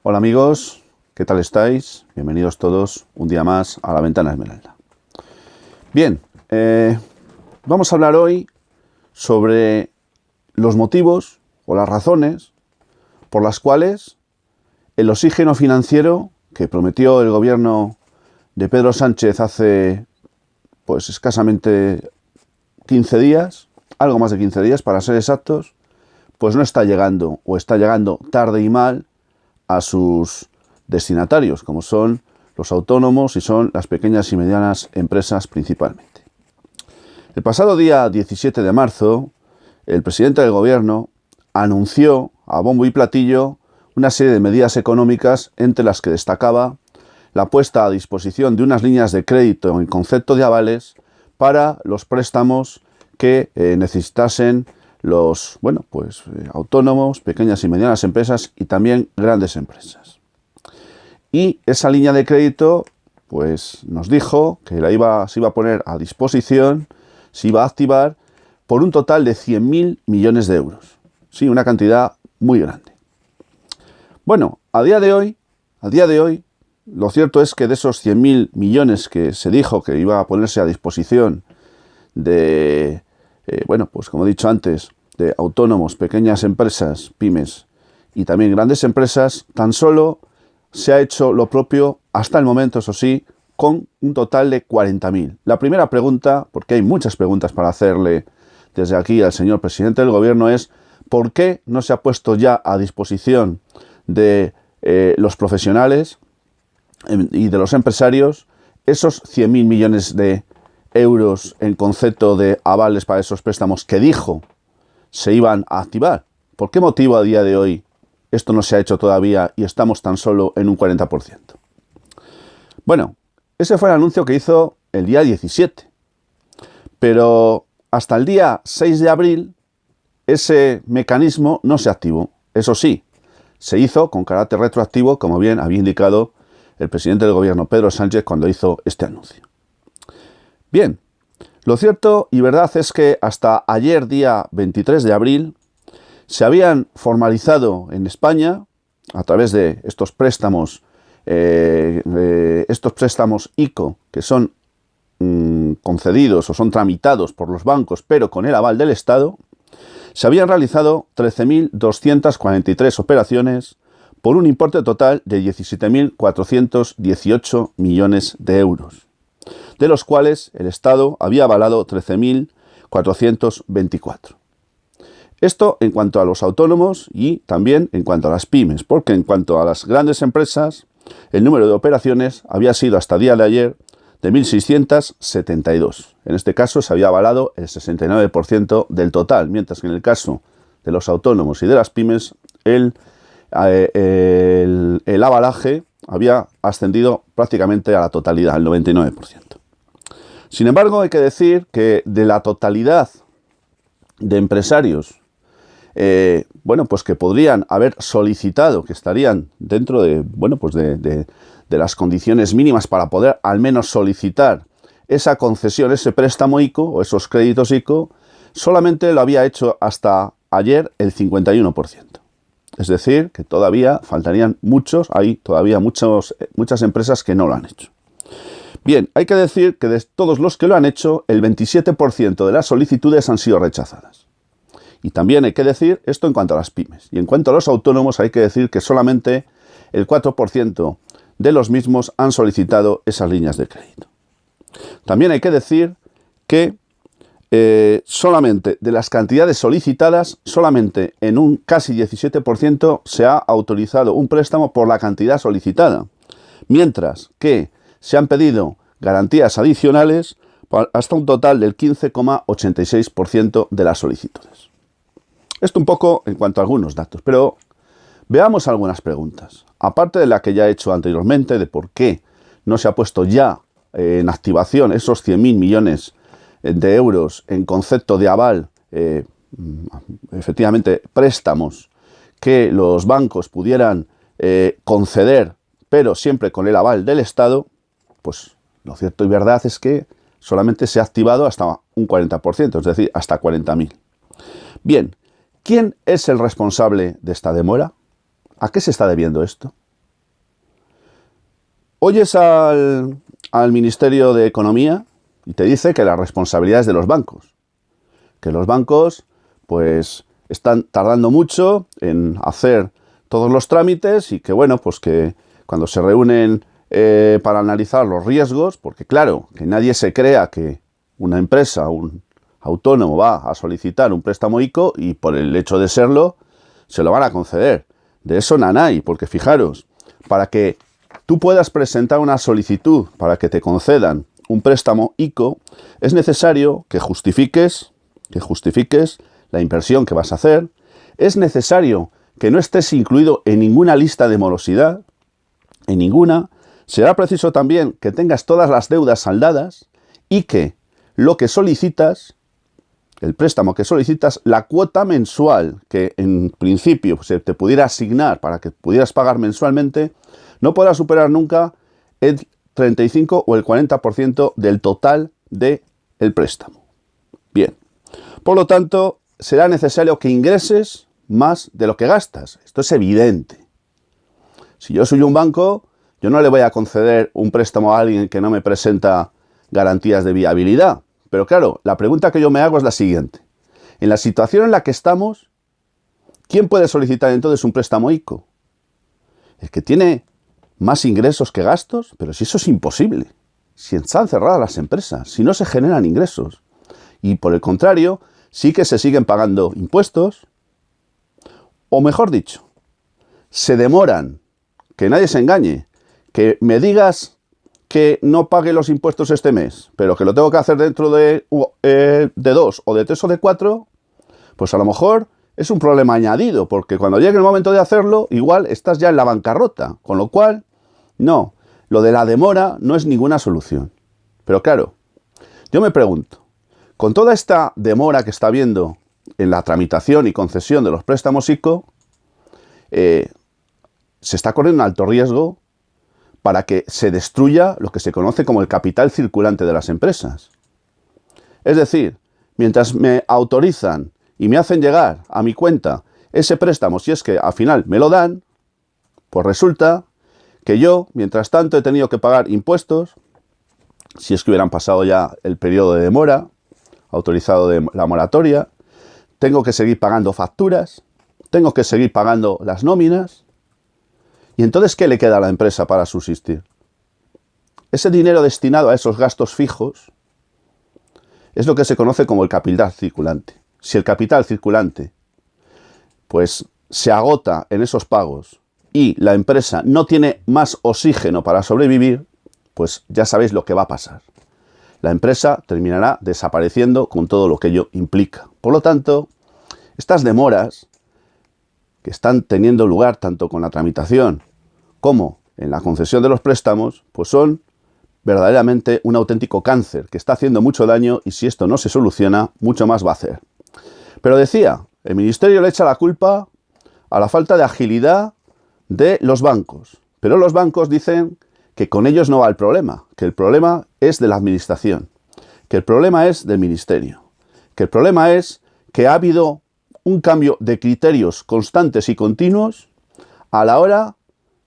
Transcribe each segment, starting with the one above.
Hola amigos, ¿qué tal estáis? Bienvenidos todos un día más a La Ventana Esmeralda. Bien, vamos a hablar hoy sobre los motivos o las razones por las cuales el oxígeno financiero que prometió el gobierno de Pedro Sánchez hace pues escasamente 15 días, algo más de 15 días para ser exactos, pues no está llegando o está llegando tarde y mal a sus destinatarios, como son los autónomos y son las pequeñas y medianas empresas principalmente. El pasado día 17 de marzo, el presidente del gobierno anunció a bombo y platillo una serie de medidas económicas, entre las que destacaba la puesta a disposición de unas líneas de crédito en concepto de avales para los préstamos que necesitasen los autónomos, pequeñas y medianas empresas y también grandes empresas. Y esa línea de crédito pues nos dijo que se iba a poner a disposición, se iba a activar por un total de 100.000 millones de euros. Sí, una cantidad muy grande. Bueno, a día de hoy, lo cierto es que de esos 100.000 millones que se dijo que iba a ponerse a disposición de, pues como he dicho antes, de autónomos, pequeñas empresas, pymes y también grandes empresas, tan solo se ha hecho lo propio hasta el momento, eso sí, con un total de 40.000. La primera pregunta, porque hay muchas preguntas para hacerle desde aquí al señor presidente del gobierno, es ¿por qué no se ha puesto ya a disposición de los profesionales y de los empresarios esos 100.000 millones de euros en concepto de avales para esos préstamos que dijo se iban a activar? ¿Por qué motivo a día de hoy esto no se ha hecho todavía y estamos tan solo en un 40%? Bueno, ese fue el anuncio que hizo el día 17. Pero hasta el día 6 de abril ese mecanismo no se activó. Eso sí, se hizo con carácter retroactivo, como bien había indicado el presidente del gobierno, Pedro Sánchez, cuando hizo este anuncio. Bien, lo cierto y verdad es que hasta ayer, día 23 de abril, se habían formalizado en España, a través de estos préstamos ICO, que son concedidos o son tramitados por los bancos, pero con el aval del Estado, se habían realizado 13.243 operaciones por un importe total de 17.418 millones de euros, de los cuales el Estado había avalado 13.424. Esto en cuanto a los autónomos y también en cuanto a las pymes, porque en cuanto a las grandes empresas, el número de operaciones había sido hasta el día de ayer de 1.672. En este caso se había avalado el 69% del total, mientras que en el caso de los autónomos y de las pymes, el avalaje había ascendido prácticamente a la totalidad, al 99%. Sin embargo, hay que decir que de la totalidad de empresarios pues que podrían haber solicitado, que estarían dentro de las condiciones mínimas para poder al menos solicitar esa concesión, ese préstamo ICO o esos créditos ICO, solamente lo había hecho hasta ayer el 51%. Es decir, que todavía faltarían hay todavía muchas empresas que no lo han hecho. Bien, hay que decir que de todos los que lo han hecho, el 27% de las solicitudes han sido rechazadas. Y también hay que decir esto en cuanto a las pymes. Y en cuanto a los autónomos, hay que decir que solamente el 4% de los mismos han solicitado esas líneas de crédito. También hay que decir que solamente de las cantidades solicitadas, solamente en un casi 17% se ha autorizado un préstamo por la cantidad solicitada, mientras que se han pedido garantías adicionales hasta un total del 15,86% de las solicitudes. Esto un poco en cuanto a algunos datos, pero veamos algunas preguntas. Aparte de la que ya he hecho anteriormente, de por qué no se ha puesto ya en activación esos 100.000 millones de euros en concepto de aval, efectivamente préstamos que los bancos pudieran conceder, pero siempre con el aval del Estado, pues lo cierto y verdad es que solamente se ha activado hasta un 40%, es decir, hasta 40.000. Bien, ¿quién es el responsable de esta demora? ¿A qué se está debiendo esto? oyes al Ministerio de Economía y te dice que la responsabilidad es de los bancos. Que los bancos, pues, están tardando mucho en hacer todos los trámites y que, bueno, pues que cuando se reúnen para analizar los riesgos, porque claro, que nadie se crea que una empresa, un autónomo va a solicitar un préstamo ICO y por el hecho de serlo, se lo van a conceder. De eso nanay, porque fijaros, para que tú puedas presentar una solicitud para que te concedan un préstamo ICO, es necesario que justifiques la inversión que vas a hacer, es necesario que no estés incluido en ninguna lista de morosidad, en ninguna. Será preciso también que tengas todas las deudas saldadas y que lo que solicitas, el préstamo que solicitas, la cuota mensual que en principio se te pudiera asignar para que pudieras pagar mensualmente, no podrá superar nunca el 35 o el 40% del total del préstamo. Bien, por lo tanto, será necesario que ingreses más de lo que gastas. Esto es evidente. Si yo soy un banco, yo no le voy a conceder un préstamo a alguien que no me presenta garantías de viabilidad. Pero claro, la pregunta que yo me hago es la siguiente. En la situación en la que estamos, ¿quién puede solicitar entonces un préstamo ICO? ¿El que tiene más ingresos que gastos? Pero si eso es imposible. Si están cerradas las empresas, si no se generan ingresos. Y por el contrario, sí que se siguen pagando impuestos. O mejor dicho, se demoran, que nadie se engañe, que me digas que no pague los impuestos este mes, pero que lo tengo que hacer dentro de 2 o de 3 o de 4, pues a lo mejor es un problema añadido, porque cuando llegue el momento de hacerlo, igual estás ya en la bancarrota, con lo cual, no, lo de la demora no es ninguna solución. Pero claro, yo me pregunto, con toda esta demora que está habiendo en la tramitación y concesión de los préstamos ICO, se está corriendo un alto riesgo para que se destruya lo que se conoce como el capital circulante de las empresas. Es decir, mientras me autorizan y me hacen llegar a mi cuenta ese préstamo, si es que al final me lo dan, pues resulta que yo, mientras tanto, he tenido que pagar impuestos, si es que hubieran pasado ya el periodo de demora, autorizado de la moratoria, tengo que seguir pagando facturas, tengo que seguir pagando las nóminas. ¿Y entonces qué le queda a la empresa para subsistir? Ese dinero destinado a esos gastos fijos es lo que se conoce como el capital circulante. Si el capital circulante pues se agota en esos pagos y la empresa no tiene más oxígeno para sobrevivir, pues ya sabéis lo que va a pasar. La empresa terminará desapareciendo con todo lo que ello implica. Por lo tanto, estas demoras que están teniendo lugar tanto con la tramitación como en la concesión de los préstamos, pues son verdaderamente un auténtico cáncer que está haciendo mucho daño y si esto no se soluciona, mucho más va a hacer. Pero decía, el Ministerio le echa la culpa a la falta de agilidad de los bancos. Pero los bancos dicen que con ellos no va el problema, que el problema es de la administración, que el problema es del Ministerio, que el problema es que ha habido un cambio de criterios constantes y continuos a la hora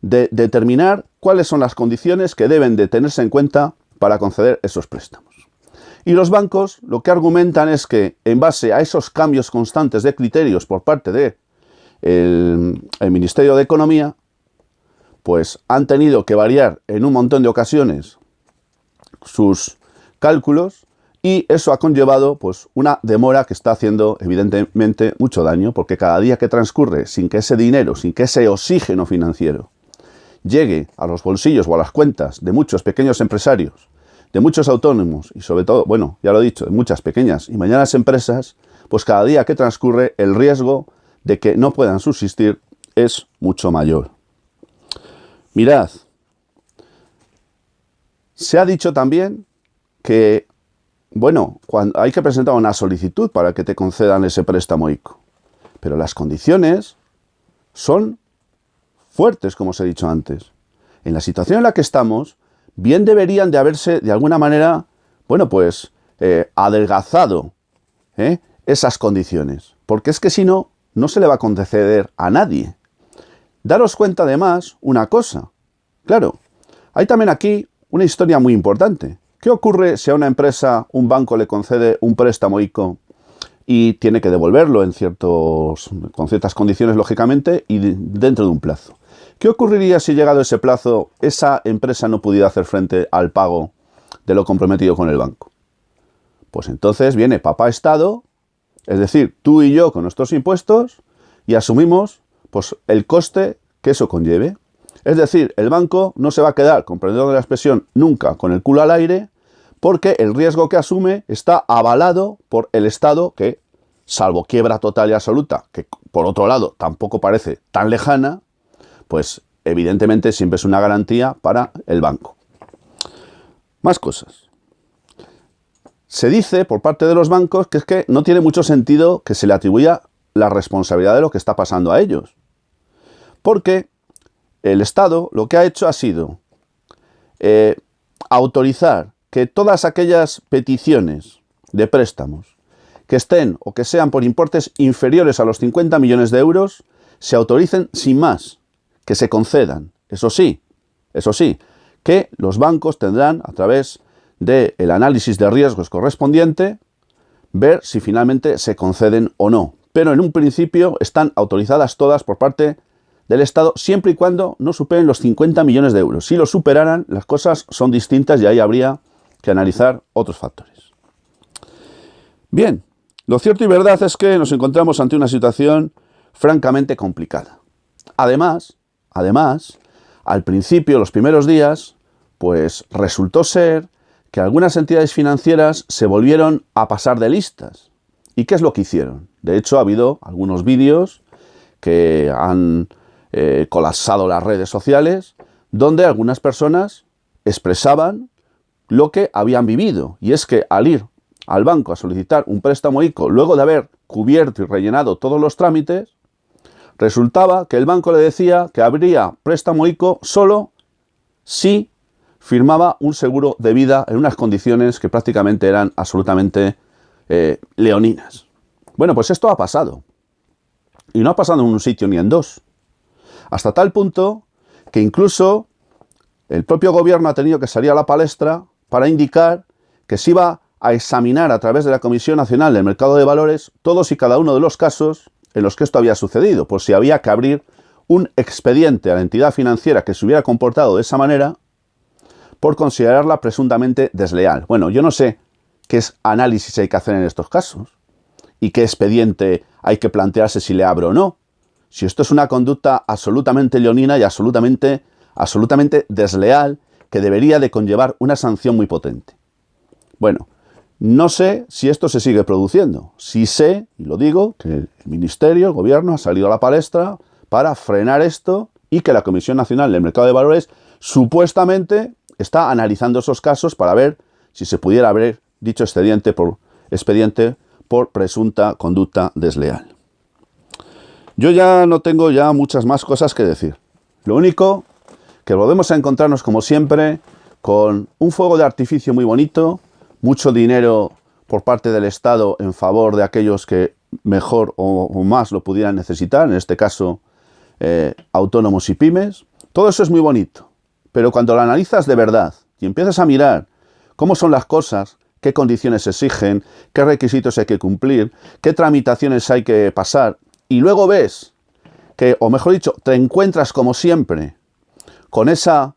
de determinar cuáles son las condiciones que deben de tenerse en cuenta para conceder esos préstamos. Y los bancos lo que argumentan es que en base a esos cambios constantes de criterios por parte del Ministerio de Economía, pues han tenido que variar en un montón de ocasiones sus cálculos y eso ha conllevado pues una demora que está haciendo evidentemente mucho daño, porque cada día que transcurre sin que ese dinero, sin que ese oxígeno financiero llegue a los bolsillos o a las cuentas de muchos pequeños empresarios, de muchos autónomos y sobre todo, bueno, ya lo he dicho, de muchas pequeñas y medianas empresas, pues cada día que transcurre el riesgo de que no puedan subsistir es mucho mayor. Mirad, se ha dicho también que, bueno, cuando hay que presentar una solicitud para que te concedan ese préstamo ICO, pero las condiciones son fuertes, como os he dicho antes. En la situación en la que estamos, bien deberían de haberse, de alguna manera, bueno, pues, adelgazado esas condiciones. Porque es que si no, no se le va a conceder a nadie. Daros cuenta además una cosa. Claro, Hay también aquí una historia muy importante. ¿Qué ocurre si a una empresa, un banco le concede un préstamo ICO y tiene que devolverlo con ciertas condiciones, lógicamente, y dentro de un plazo? ¿Qué ocurriría si, llegado ese plazo, esa empresa no pudiera hacer frente al pago de lo comprometido con el banco? Pues entonces viene papá Estado, es decir, tú y yo con nuestros impuestos, y asumimos pues, el coste que eso conlleve. Es decir, el banco no se va a quedar, con perdón de la expresión, nunca con el culo al aire, porque el riesgo que asume está avalado por el Estado, que, salvo quiebra total y absoluta, que por otro lado tampoco parece tan lejana, pues evidentemente siempre es una garantía para el banco. Más cosas. Se dice por parte de los bancos que es que no tiene mucho sentido que se le atribuya la responsabilidad de lo que está pasando a ellos. Porque el Estado lo que ha hecho ha sido autorizar que todas aquellas peticiones de préstamos que estén o que sean por importes inferiores a los 50 millones de euros se autoricen sin más, que se concedan. Eso sí, que los bancos tendrán, a través del análisis de riesgos correspondiente, ver si finalmente se conceden o no. Pero en un principio están autorizadas todas por parte del Estado, siempre y cuando no superen los 50 millones de euros. Si lo superaran, las cosas son distintas y ahí habría que analizar otros factores. Bien, lo cierto y verdad es que nos encontramos ante una situación francamente complicada. Además, al principio, los primeros días, pues resultó ser que algunas entidades financieras se volvieron a pasar de listas. ¿Y qué es lo que hicieron? De hecho, ha habido algunos vídeos que han colapsado las redes sociales, donde algunas personas expresaban lo que habían vivido. Y es que al ir al banco a solicitar un préstamo ICO, luego de haber cubierto y rellenado todos los trámites, resultaba que el banco le decía que habría préstamo ICO solo si firmaba un seguro de vida en unas condiciones que prácticamente eran absolutamente leoninas. Bueno, pues esto ha pasado. Y no ha pasado en un sitio ni en dos. Hasta tal punto que incluso el propio gobierno ha tenido que salir a la palestra para indicar que se iba a examinar a través de la Comisión Nacional del Mercado de Valores todos y cada uno de los casos en los que esto había sucedido, por si había que abrir un expediente a la entidad financiera que se hubiera comportado de esa manera por considerarla presuntamente desleal. Bueno, yo no sé qué análisis hay que hacer en estos casos y qué expediente hay que plantearse si le abro o no. Si esto es una conducta absolutamente leonina y absolutamente desleal, que debería de conllevar una sanción muy potente. Bueno, no sé si esto se sigue produciendo. Sí sé, y lo digo, que el Ministerio, el Gobierno, ha salido a la palestra para frenar esto y que la Comisión Nacional del Mercado de Valores supuestamente está analizando esos casos para ver si se pudiera haber dicho expediente por presunta conducta desleal. Yo ya no tengo muchas más cosas que decir. Lo único que volvemos a encontrarnos, como siempre, con un fuego de artificio muy bonito, mucho dinero por parte del Estado en favor de aquellos que mejor o más lo pudieran necesitar, en este caso autónomos y pymes. Todo eso es muy bonito, pero cuando lo analizas de verdad y empiezas a mirar cómo son las cosas, qué condiciones se exigen, qué requisitos hay que cumplir, qué tramitaciones hay que pasar, y luego ves que, o mejor dicho, te encuentras como siempre con esa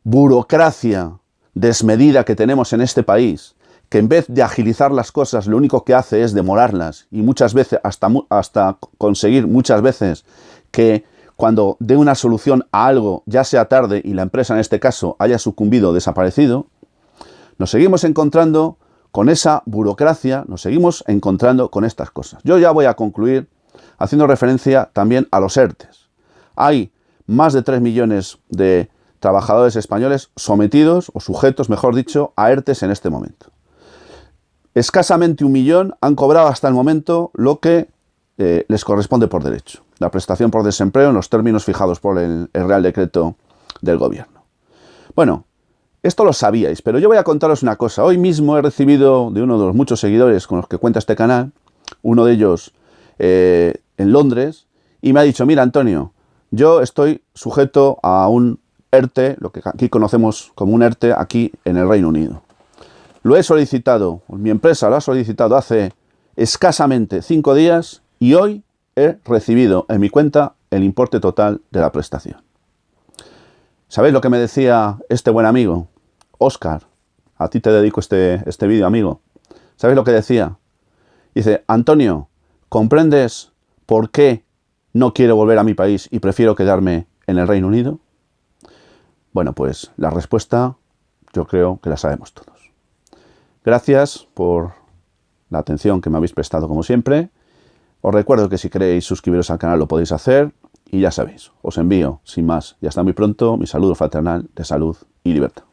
burocracia desmedida que tenemos en este país, que en vez de agilizar las cosas lo único que hace es demorarlas y muchas veces hasta conseguir muchas veces que cuando dé una solución a algo ya sea tarde y la empresa en este caso haya sucumbido o desaparecido, nos seguimos encontrando con esa burocracia, nos seguimos encontrando con estas cosas. Yo ya voy a concluir haciendo referencia también a los ERTEs. Hay más de 3 millones de trabajadores españoles sometidos, o sujetos, mejor dicho, a ERTEs en este momento. Escasamente 1 millón han cobrado hasta el momento lo que les corresponde por derecho. La prestación por desempleo en los términos fijados por el Real Decreto del Gobierno. Bueno, esto lo sabíais, pero yo voy a contaros una cosa. Hoy mismo he recibido de uno de los muchos seguidores con los que cuenta este canal, uno de ellos en Londres, y me ha dicho: mira, Antonio, yo estoy sujeto a un ERTE, lo que aquí conocemos como un ERTE, aquí en el Reino Unido. Lo he solicitado, mi empresa lo ha solicitado hace escasamente 5 días y hoy he recibido en mi cuenta el importe total de la prestación. ¿Sabéis lo que me decía este buen amigo? Óscar, a ti te dedico este vídeo, amigo. ¿Sabéis lo que decía? Dice, Antonio, ¿comprendes por qué no quiero volver a mi país y prefiero quedarme en el Reino Unido? Bueno, pues la respuesta yo creo que la sabemos todos. Gracias por la atención que me habéis prestado como siempre. Os recuerdo que si queréis suscribiros al canal lo podéis hacer y ya sabéis, os envío, sin más y hasta muy pronto, mi saludo fraternal de salud y libertad.